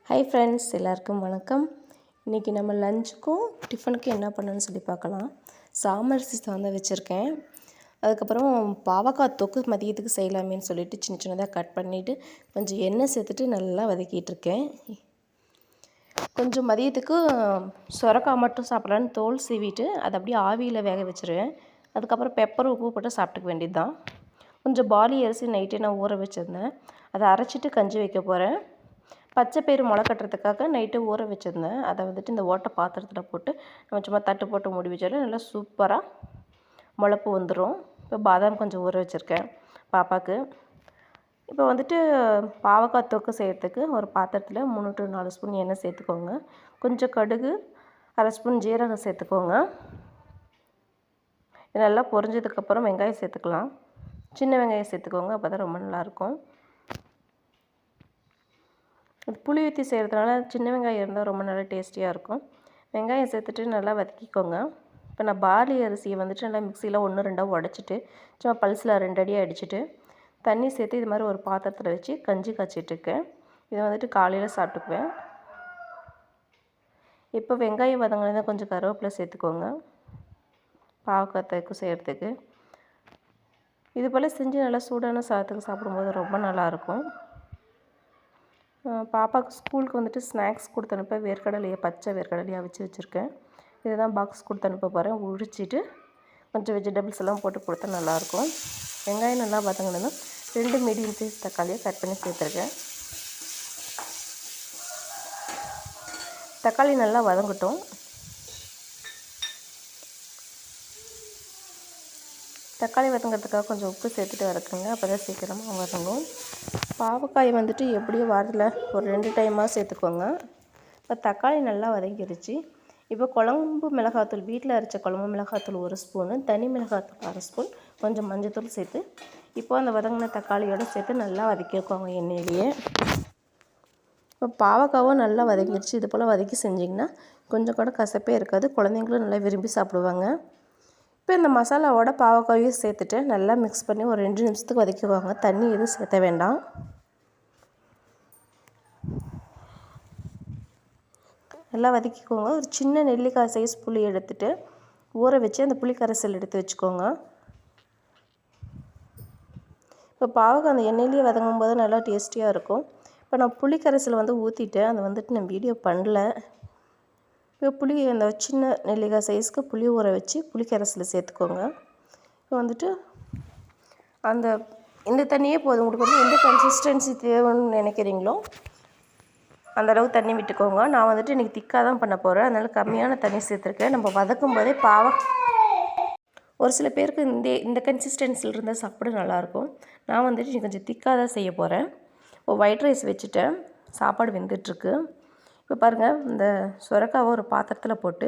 Hi friends, எல்லாருக்கும் வணக்கம். இன்றைக்கி நம்ம லஞ்சுக்கும் டிஃபனுக்கும் என்ன பண்ணணும்னு சொல்லி பார்க்கலாம். சாமரிசி சாதம் வச்சுருக்கேன். அதுக்கப்புறம் பாவக்காய் தொக்கு மதியத்துக்கு செய்யலாமேன்னு சொல்லிட்டு சின்ன சின்னதாக கட் பண்ணிவிட்டு கொஞ்சம் எண்ணெய் சேர்த்துட்டு நல்லா வதக்கிட்டுருக்கேன். கொஞ்சம் மதியத்துக்கு சொரக்காய் மட்டும் சாப்பிட்லான்னு தோல் சீவிட்டு அதை அப்படியே ஆவியில் வேக வச்சுருவேன். அதுக்கப்புறம் பெப்பர் உப்பு போட்டு சாப்பிட்டுக்க வேண்டியது தான். கொஞ்சம் பாலி அரிசி நைட்டே நான் ஊற வச்சுருந்தேன். அதை அரைச்சிட்டு கஞ்சி வைக்க போகிறேன். பச்சை பயிறு முளை கட்டுறதுக்காக நைட்டு ஊற வச்சுருந்தேன். அதை வந்துட்டு இந்த ஓட்டை பாத்திரத்தில் போட்டு நம்ம சும்மா தட்டு போட்டு மூடி வச்சாலும் நல்லா சூப்பராக முளைப்பு வந்துடும். இப்போ பாதாம் கொஞ்சம் ஊற வச்சுருக்கேன் பாப்பாவுக்கு. இப்போ வந்துட்டு பாவக்காய் தொக்கு செய்கிறதுக்கு ஒரு பாத்திரத்தில் 3 to 4 ஸ்பூன் எண்ணெய் சேர்த்துக்கோங்க. கொஞ்சம் கடுகு, 1/2 ஸ்பூன் ஜீரகம் சேர்த்துக்கோங்க. இது நல்லா பொரிஞ்சதுக்கப்புறம் வெங்காயம் சேர்த்துக்கலாம். சின்ன வெங்காயம் சேர்த்துக்கோங்க, அப்போ தான் ரொம்ப நல்லாயிருக்கும். புளி ஊற்றி செய்கிறதுனால சின்ன வெங்காயம் இருந்தால் ரொம்ப நல்லா டேஸ்டியாக இருக்கும். வெங்காயம் சேர்த்துட்டு நல்லா வதக்கிக்கோங்க. இப்போ நான் பார்லி அரிசியை வந்துட்டு நல்லா மிக்சியில் 1-2 உடச்சிட்டு சும்மா பல்ஸில் 2 அடி அடிச்சுட்டு தண்ணி சேர்த்து இது மாதிரி ஒரு பாத்திரத்தில் வச்சு கஞ்சி காய்ச்சிட்ருக்கேன். இதை வந்துட்டு காலையில் சாப்பிட்டுக்குவேன். இப்போ வெங்காயம் வதங்கினதை கொஞ்சம் கருவேப்பிலை சேர்த்துக்கோங்க பாவக்காய் தொக்கு செய்கிறதுக்கு. இது போல் செஞ்சு நல்லா சூடான சாதத்துக்கு சாப்பிடும்போது ரொம்ப நல்லாயிருக்கும். பாப்பாவுக்கு ஸ்கூலுக்கு வந்துட்டு ஸ்நாக்ஸ் கொடுத்து அனுப்ப வேர்க்கடலையை பச்சை வேர்க்கடலையாக வச்சுருக்கேன். இதை தான் பாக்ஸ் கொடுத்து அனுப்ப போகிறேன். உரிச்சிட்டு கொஞ்சம் வெஜிடபிள்ஸ் எல்லாம் போட்டு கொடுத்தா நல்லாயிருக்கும். வெங்காயம் நல்லா வதங்கினதும் 2 மீடியம் சைஸ் தக்காளியை கட் பண்ணி சேர்த்துருக்கேன். தக்காளி நல்லா வதங்கட்டும். தக்காளி வதங்கிறதுக்காக கொஞ்சம் உப்பு சேர்த்துட்டு வதக்குங்க, அப்போ தான் சீக்கிரமாக வதங்கும். பாவக்காய் வந்துட்டு எப்படியும் வாரத்தில் ஒரு 2 டைமாக சேர்த்துக்கோங்க. இப்போ தக்காளி நல்லா வதங்கிடுச்சு. இப்போ குழம்பு மிளகாத்தூள், வீட்டில் அரைச்ச குழம்பு மிளகாத்தூள் 1 ஸ்பூனு, தனி மிளகாத்தூள் 1/2 ஸ்பூன், கொஞ்சம் மஞ்சத்தூள் சேர்த்து இப்போ அந்த வதங்கின தக்காளியோடு சேர்த்து நல்லா வதக்கிக்கோங்க எண்ணெயிலேயே. இப்போ பாவக்காவும் நல்லா வதங்கிடுச்சு. இது போல் வதக்கி செஞ்சிங்கன்னா கொஞ்சம் கூட கசப்பே இருக்காது. குழந்தைங்களும் நல்லா விரும்பி சாப்பிடுவாங்க. இப்போ இந்த மசாலாவோட பாவக்காயும் சேர்த்துட்டு நல்லா மிக்ஸ் பண்ணி ஒரு 2 நிமிஷத்துக்கு வதக்கிக்குவாங்க. தண்ணி எதுவும் சேர்த்த வேண்டாம். நல்லா வதக்கிக்கோங்க. ஒரு சின்ன நெல்லிக்காய் சைஸ் புளி எடுத்துகிட்டு ஊற வச்சு அந்த புளி கரைசல் எடுத்து வச்சுக்கோங்க. இப்போ பாவக்காய் அந்த எண்ணெயிலேயே வதங்கும் போது நல்லா டேஸ்டியாக இருக்கும். இப்போ நான் புளி கரைசல் ஊற்றிட்டேன். அதை வந்துட்டு நான் வீடியோ பண்ணல. இப்போ புளி அந்த சின்ன நெல்லிக்காய் சைஸ்க்கு புளி ஊற வச்சு புளி கரைசல் சேர்த்துக்கோங்க. இப்போ வந்துட்டு அந்த இந்த தண்ணியே போதும். உங்களுக்கு எந்த கன்சிஸ்டன்சி தேவைன்னு நினைக்கிறீங்களோ அந்த அளவு தண்ணி விட்டுக்கோங்க. நான் வந்துட்டு இன்றைக்கி திக்காக தான் பண்ண போகிறேன், அதனால் கம்மியான தண்ணி சேர்த்துருக்கேன். நம்ம வதக்கும் போதே ஒரு சில பேருக்கு இந்த கன்சிஸ்டன்சியில் இருந்தால் சாப்பிட நல்லாயிருக்கும். நான் வந்துட்டு இன்றைக்கி கொஞ்சம் திக்காக தான் செய்ய போகிறேன். இப்போ ஒயிட் ரைஸ் வச்சுட்டேன், சாப்பாடு வெந்துட்டுருக்கு. இப்போ பாருங்கள், இந்த சொரக்காவை ஒரு பாத்திரத்தில் போட்டு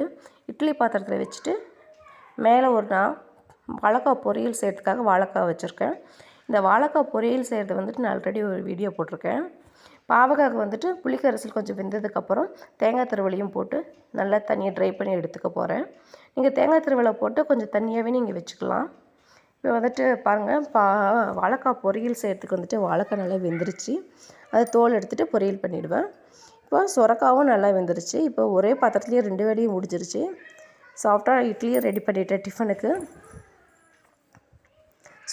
இட்லி பாத்திரத்தில் வச்சுட்டு மேலே நான் வாழைக்காய் பொரியல் செய்கிறதுக்காக வாழைக்காய் வச்சுருக்கேன். இந்த வாழைக்காய் பொரியல் செய்கிறது நான் ஆல்ரெடி ஒரு வீடியோ போட்டிருக்கேன். பாவக்காய்க்கு வந்துட்டு புளிக்கரைசல் கொஞ்சம் வெந்ததுக்கப்புறம் தேங்காய் திருவலையும் போட்டு நல்லா தண்ணியை ட்ரை பண்ணி எடுத்துக்க போகிறேன். நீங்கள் தேங்காய் திருவலை போட்டு கொஞ்சம் தண்ணியாகவே நீங்கள் வச்சுக்கலாம். இப்போ பாருங்கள், வாழைக்காய் பொரியல் செய்கிறதுக்கு வாழைக்காய் நல்லா வெந்துருச்சு. அது தோல் எடுத்துகிட்டு பொரியல் பண்ணிவிடுவேன். இப்போ சொரக்காவும் நல்லா வெந்துருச்சு. இப்போ ஒரே பாத்திரத்துலேயே 2 வேலையும் முடிஞ்சிருச்சு. சாஃப்டாக இட்லியும் ரெடி பண்ணிட்டேன் டிஃபனுக்கு.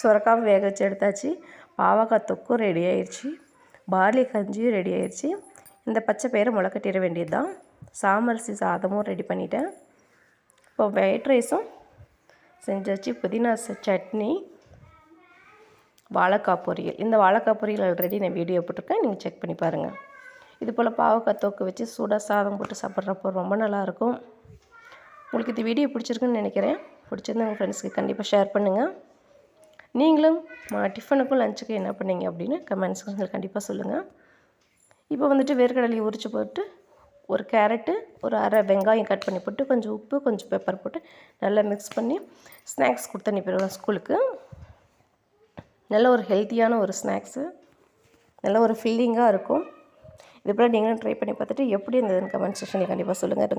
சொரக்காவும் வேக வச்சு எடுத்தாச்சு. பாவக்காய் தொக்கும் ரெடி ஆயிடுச்சு. பார்லி கஞ்சியும் ரெடி ஆயிடுச்சு. இந்த பச்சை பயிரை முளைக்கட்டிட வேண்டியது தான். சாமரிசி சாதமும் ரெடி பண்ணிட்டேன். இப்போ ஒயிட் ரைஸும் செஞ்சாச்சு. புதினா சட்னி, வாழைக்காய் பொரியல். இந்த வாழைக்காய் பொரியல் ஆல்ரெடி நான் வீடியோ போட்டிருக்கேன், நீங்கள் செக் பண்ணி பாருங்கள். இது போல் பாவக்காய் தொக்கு வச்சு சூடாக சாதம் போட்டு சாப்பிட்றப்போ ரொம்ப நல்லாயிருக்கும். உங்களுக்கு இந்த வீடியோ பிடிச்சிருக்குன்னு நினைக்கிறேன். பிடிச்சிருந்தா உங்கள் ஃப்ரெண்ட்ஸ்க்கு கண்டிப்பாக ஷேர் பண்ணுங்கள். நீங்களும் டிஃபனுக்கும் லஞ்சுக்கும் என்ன பண்ணீங்க அப்படின்னு கமெண்ட் செக்ஷனில் கண்டிப்பாக சொல்லுங்கள். இப்போ வேர்க்கடலையை உரித்து போட்டு ஒரு கேரட்டு, ஒரு அரை வெங்காயம் கட் பண்ணி போட்டு கொஞ்சம் உப்பு, கொஞ்சம் பெப்பர் போட்டு நல்லா மிக்ஸ் பண்ணி ஸ்நாக்ஸ் கொடுத்து அனுப்பிடுவேன் ஸ்கூலுக்கு. நல்ல ஒரு ஹெல்த்தியான ஒரு ஸ்நாக்ஸு, நல்ல ஒரு ஃபில்லிங்காக இருக்கும். இது போல் நீங்களும் ட்ரை பண்ணி பார்த்துட்டு எப்படி இருந்ததுன்னு கமெண்ட் செக்ஷனில் கண்டிப்பாக சொல்லுங்கள்.